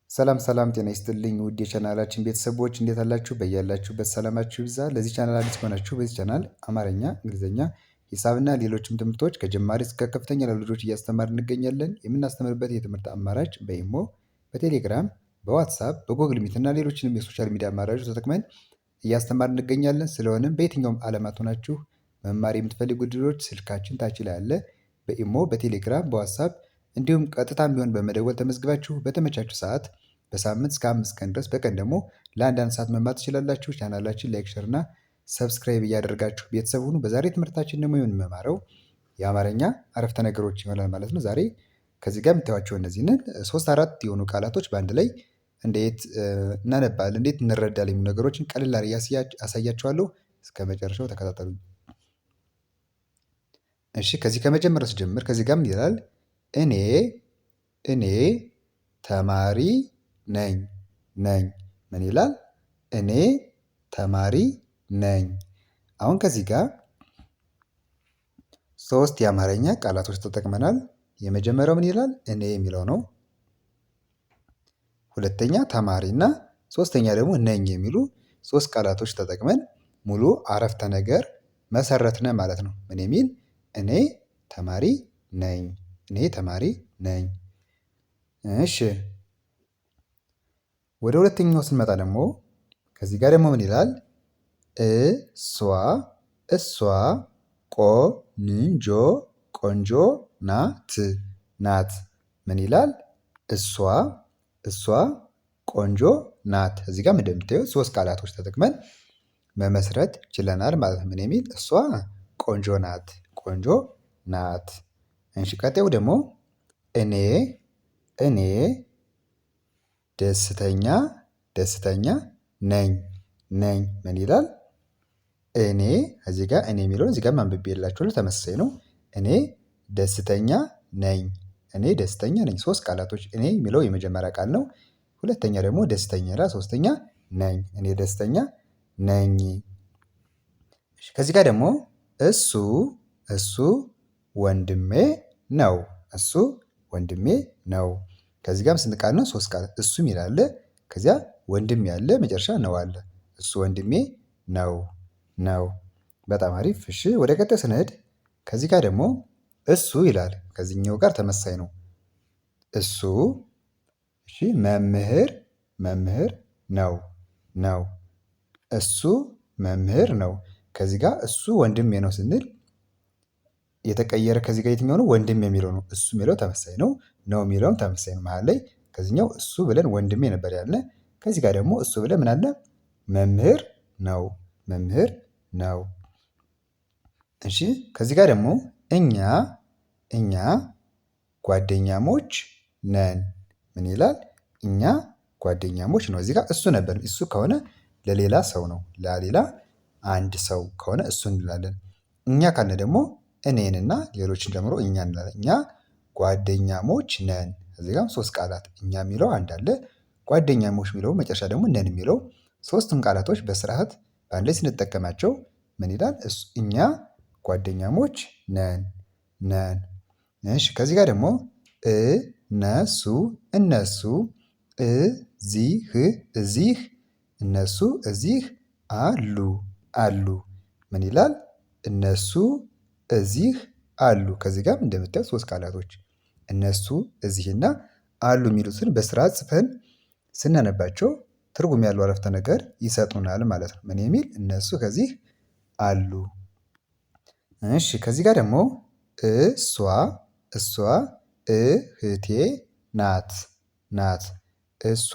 ሰላም ሰላም ጤና ይስጥልኝ ውድ የቻናላችን ቤተሰቦች እንዴት አላችሁ? በያላችሁበት ሰላማችሁ ይብዛ። ለዚህ ቻናል አዲስ ከሆናችሁ በዚህ ቻናል አማርኛ፣ እንግሊዝኛ፣ ሂሳብና ሌሎችም ትምህርቶች ከጀማሪ እስከ ከፍተኛ ላሉ ልጆች እያስተማርን እንገኛለን። የምናስተምርበት የትምህርት አማራጭ በኢሞ፣ በቴሌግራም፣ በዋትሳፕ፣ በጎግል ሚት እና ሌሎችንም የሶሻል ሚዲያ አማራጮች ተጠቅመን እያስተማርን እንገኛለን። ስለሆነም በየትኛውም ዓለማት ሆናችሁ መማር የምትፈልጉ ልጆች ስልካችን ታች ላይ አለ። በኢሞ፣ በቴሌግራም፣ በዋትሳፕ እንዲሁም ቀጥታም ቢሆን በመደወል ተመዝግባችሁ በተመቻችሁ ሰዓት በሳምንት እስከ 5 ቀን ድረስ በቀን ደግሞ ለአንዳንድ ሰዓት መማር ትችላላችሁ። ቻናላችን ላይክ፣ ሸር እና ሰብስክራይብ እያደረጋችሁ ቤተሰብ ሁኑ። በዛሬ ትምህርታችን ደግሞ የምንማረው የአማርኛ አረፍተ ነገሮች ይሆናል ማለት ነው። ዛሬ ከዚህ ጋር የምታዩቸው እነዚህን 3-4 የሆኑ ቃላቶች በአንድ ላይ እንዴት እናነባለን፣ እንዴት እንረዳለን የሚሉ ነገሮችን ቀልል አድርጌ አሳያችኋለሁ። እስከ መጨረሻው ተከታተሉኝ። እሺ፣ ከዚህ ከመጀመሪያው ስጀምር ከዚህ ጋር ምን ይላል? እኔ ተማሪ ነኝ። ምን ይላል? እኔ ተማሪ ነኝ። አሁን ከዚህ ጋር 3 የአማርኛ ቃላቶች ተጠቅመናል። የመጀመሪያው ምን ይላል? እኔ የሚለው ነው። ሁለተኛ ተማሪ እና ሶስተኛ ደግሞ ነኝ የሚሉ 3 ቃላቶች ተጠቅመን ሙሉ አረፍተ ነገር መሰረትነ ማለት ነው። ምን የሚል? እኔ ተማሪ ነኝ። እኔ ተማሪ ነኝ። እሺ፣ ወደ ሁለተኛው ስንመጣ ደግሞ ከዚህ ጋር ደግሞ ምን ይላል? እሷ ቆንጆ ናት። ምን ይላል? እሷ ቆንጆ ናት። እዚህ ጋር እንደምታዩት 3 ቃላቶች ተጠቅመን መመስረት ችለናል ማለት ነው። ምን የሚል? እሷ ቆንጆ ናት። እሺ፣ ቀጣዩ ደግሞ እኔ ደስተኛ ነኝ። ምን ይላል? እኔ እዚህ ጋር እኔ የሚለውን እዚህ ጋር አንብቤላችኋለሁ፣ ተመሳሳይ ነው። እኔ ደስተኛ ነኝ። 3 ቃላቶች። እኔ የሚለው የመጀመሪያ ቃል ነው። ሁለተኛ ደግሞ ደስተኛ ይላል። ሶስተኛ ነኝ። እኔ ደስተኛ ነኝ። ከዚህ ጋር ደግሞ እሱ ወንድሜ ነው። ከዚህ ጋርም ስንት ቃል ነው? 3 ቃል። እሱ የሚል አለ፣ ከዚያ ወንድሜ ያለ፣ መጨረሻ ነው አለ። እሱ ወንድሜ ነው። በጣም አሪፍ። እሺ፣ ወደ ቀጣይ ስንሄድ ከዚህ ጋር ደግሞ እሱ ይላል። ከዚህኛው ጋር ተመሳይ ነው። እሱ እሺ፣ መምህር ነው። እሱ መምህር ነው። ከዚህ ጋር እሱ ወንድሜ ነው ስንል የተቀየረ ከዚህ ጋር የትኛው ነው? ወንድም የሚለው ነው። እሱ የሚለው ተመሳይ ነው የሚለውም ተመሳይ ነው። መሃል ላይ ከዚህኛው እሱ ብለን ወንድሜ ነበር ያለ። ከዚህ ጋር ደግሞ እሱ ብለን ምን አለ? መምህር ነው። እሺ፣ ከዚህ ጋር ደግሞ እኛ ጓደኛሞች ነን። ምን ይላል? እኛ ጓደኛሞች ነው። እዚህ ጋር እሱ ነበር። እሱ ከሆነ ለሌላ ሰው ነው። ለሌላ አንድ ሰው ከሆነ እሱ እንላለን። እኛ ካልን ደግሞ እኔንና ሌሎችን ጨምሮ እኛ እንላለን። እኛ ጓደኛሞች ነን። እዚህ ጋርም 3 ቃላት፣ እኛ የሚለው አንድ አለ፣ ጓደኛሞች የሚለው መጨረሻ ደግሞ ነን የሚለው 3ቱም ቃላቶች በስርዓት በአንድ ላይ ስንጠቀማቸው ምን ይላል? እኛ ጓደኛሞች ነን። እሺ፣ ከዚህ ጋር ደግሞ እነሱ እዚህ አሉ። ምን ይላል? እነሱ እዚህ አሉ። ከዚህ ጋር እንደምታዩት 3 ቃላቶች እነሱ እዚህና አሉ የሚሉትን በስርዓት ጽፈን ስናነባቸው ትርጉም ያለው አረፍተ ነገር ይሰጡናል ማለት ነው። ምን የሚል? እነሱ ከዚህ አሉ። እሺ፣ ከዚህ ጋር ደግሞ እሷ እህቴ ናት። እሷ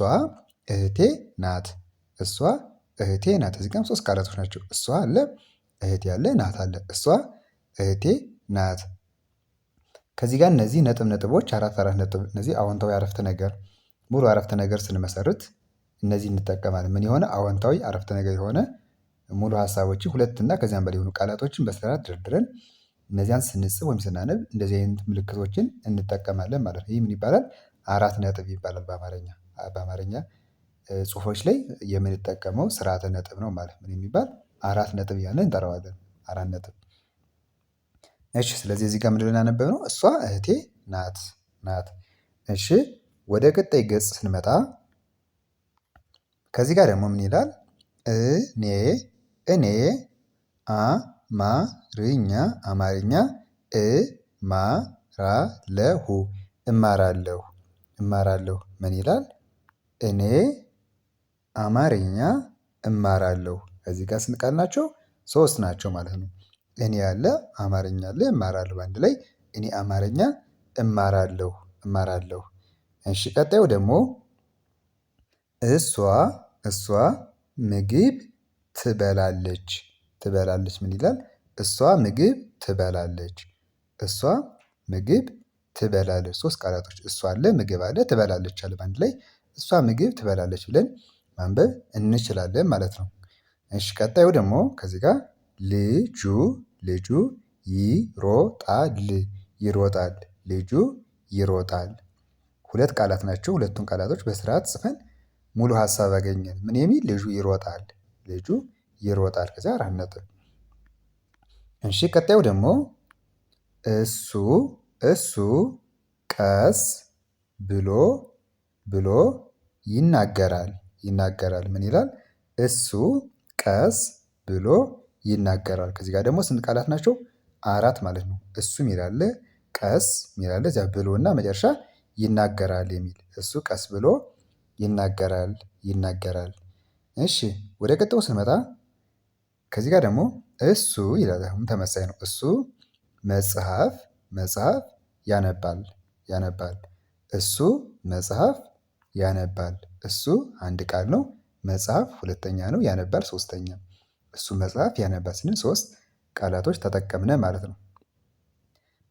እህቴ ናት። እዚህ ጋርም 3 ቃላቶች ናቸው። እሷ አለ፣ እህቴ አለ፣ ናት አለ። እሷ እህቴ ናት። ከዚህ ጋር እነዚህ ነጥቦች 4 ነጥብ፣ እነዚህ አዎንታዊ አረፍተ ነገር፣ ሙሉ አረፍተ ነገር ስንመሰርት እነዚህ እንጠቀማለን። ምን የሆነ አዎንታዊ አረፍተ ነገር የሆነ ሙሉ ሀሳቦችን 2 እና ከዚያም በላይ የሆኑ ቃላቶችን በስርዓት ደርድረን እነዚያን ስንጽፍ ወይም ስናነብ እንደዚህ አይነት ምልክቶችን እንጠቀማለን ማለት ነው። ይህ ምን ይባላል? 4 ነጥብ ይባላል። በአማርኛ ጽሁፎች ላይ የምንጠቀመው ስርዓተ ነጥብ ነው ማለት ምን የሚባል 4 ነጥብ እያልን እንጠራዋለን። 4 ነጥብ። እሺ፣ ስለዚህ እዚህ ጋር ምንድን ነው ያነበብነው? እሷ እህቴ ናት። እሺ፣ ወደ ቀጣይ ገጽ ስንመጣ ከዚህ ጋር ደግሞ ምን ይላል? እኔ እኔ አማርኛ አማርኛ እማራለሁ እማራለሁ እማራለሁ ምን ይላል? እኔ አማርኛ እማራለሁ። ከዚህ ጋር ስንት ቃል ናቸው? ሶስት ናቸው ማለት ነው። እኔ አለ አማርኛ አለ እማራለሁ በአንድ ላይ እኔ አማርኛ እማራለሁ እማራለሁ። እሺ ቀጣዩ ደግሞ እሷ እሷ ምግብ ትበላለች ትበላለች ምን ይላል? እሷ ምግብ ትበላለች እሷ ምግብ ትበላለች። ሶስት ቃላቶች እሷ አለ ምግብ አለ ትበላለች አለ በአንድ ላይ እሷ ምግብ ትበላለች ብለን ማንበብ እንችላለን ማለት ነው። እሺ ቀጣዩ ደግሞ ከዚህ ጋር ልጁ ልጁ ይሮጣል ይሮጣል ልጁ ይሮጣል። ሁለት ቃላት ናቸው ሁለቱን ቃላቶች በስርዓት ጽፈን ሙሉ ሀሳብ አገኘን። ምን የሚል ልጁ ይሮጣል ልጁ ይሮጣል ከዛ አራት ነጥብ። እሺ ቀጣዩ ደግሞ እሱ እሱ ቀስ ብሎ ብሎ ይናገራል ይናገራል ምን ይላል? እሱ ቀስ ብሎ ይናገራል። ከዚህ ጋር ደግሞ ስንት ቃላት ናቸው? አራት ማለት ነው። እሱ የሚል አለ ቀስ የሚል አለ እዚያ ብሎና መጨረሻ ይናገራል የሚል እሱ ቀስ ብሎ ይናገራል ይናገራል። እሺ ወደ ቀጣዩ ስንመጣ ከዚህ ጋር ደግሞ እሱ ይላል አሁን ተመሳሳይ ነው። እሱ መጽሐፍ መጽሐፍ ያነባል ያነባል እሱ መጽሐፍ ያነባል እሱ አንድ ቃል ነው። መጽሐፍ ሁለተኛ ነው ያነባል ሶስተኛ እሱ መጽሐፍ ያነባል ስንል ሶስት ቃላቶች ተጠቀምነ ማለት ነው።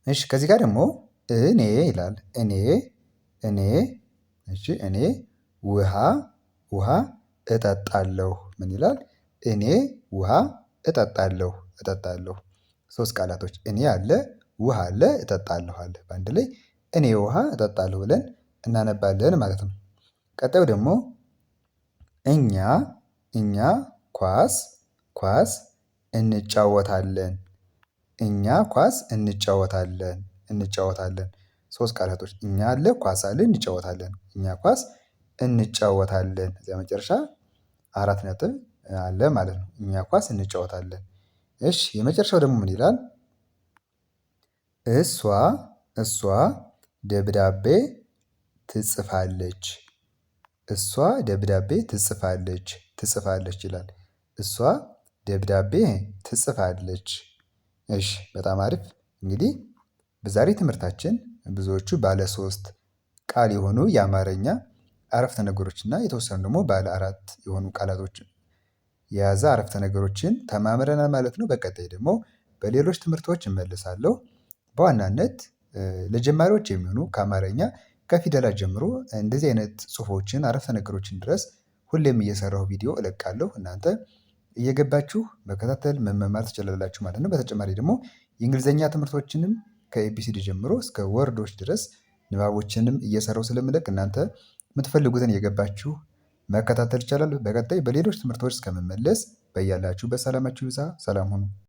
እሺ ከዚህ ጋር ደግሞ እኔ ይላል እኔ እኔ እሺ እኔ ውሃ ውሃ እጠጣለሁ ምን ይላል? እኔ ውሃ እጠጣለሁ እጠጣለሁ። ሶስት ቃላቶች እኔ አለ ውሃ አለ እጠጣለሁ አለ በአንድ ላይ እኔ ውሃ እጠጣለሁ ብለን እናነባለን ማለት ነው። ቀጣዩ ደግሞ እኛ እኛ ኳስ ኳስ እንጫወታለን እኛ ኳስ እንጫወታለን እንጫወታለን። ሶስት ቃላቶች እኛ አለ ኳስ አለ እንጫወታለን እኛ ኳስ እንጫወታለን እዚያ መጨረሻ አራት ነጥብ አለ ማለት ነው። እኛ ኳስ እንጫወታለን። እሺ የመጨረሻው ደግሞ ምን ይላል? እሷ እሷ ደብዳቤ ትጽፋለች እሷ ደብዳቤ ትጽፋለች ትጽፋለች ይላል። እሷ ደብዳቤ ትጽፋለች። እሺ በጣም አሪፍ እንግዲህ በዛሬ ትምህርታችን ብዙዎቹ ባለ ሶስት ቃል የሆኑ የአማርኛ አረፍተ ነገሮች እና የተወሰኑ ደግሞ ባለ አራት የሆኑ ቃላቶችን የያዘ አረፍተ ነገሮችን ተማምረናል ማለት ነው። በቀጣይ ደግሞ በሌሎች ትምህርቶች እመልሳለሁ። በዋናነት ለጀማሪዎች የሚሆኑ ከአማርኛ ከፊደላት ጀምሮ እንደዚህ አይነት ጽሁፎችን አረፍተ ነገሮችን ድረስ ሁሌም እየሰራሁ ቪዲዮ እለቃለሁ። እናንተ እየገባችሁ መከታተል መማር ትችላላችሁ ማለት ነው። በተጨማሪ ደግሞ የእንግሊዘኛ ትምህርቶችንም ከኤቢሲዲ ጀምሮ እስከ ወርዶች ድረስ ንባቦችንም እየሰራሁ ስለምለቅ እናንተ የምትፈልጉትን እየገባችሁ መከታተል ይቻላል። በቀጣይ በሌሎች ትምህርቶች እስከምመለስ በያላችሁበት ሰላማችሁ ይብዛ። ሰላም ሁኑ።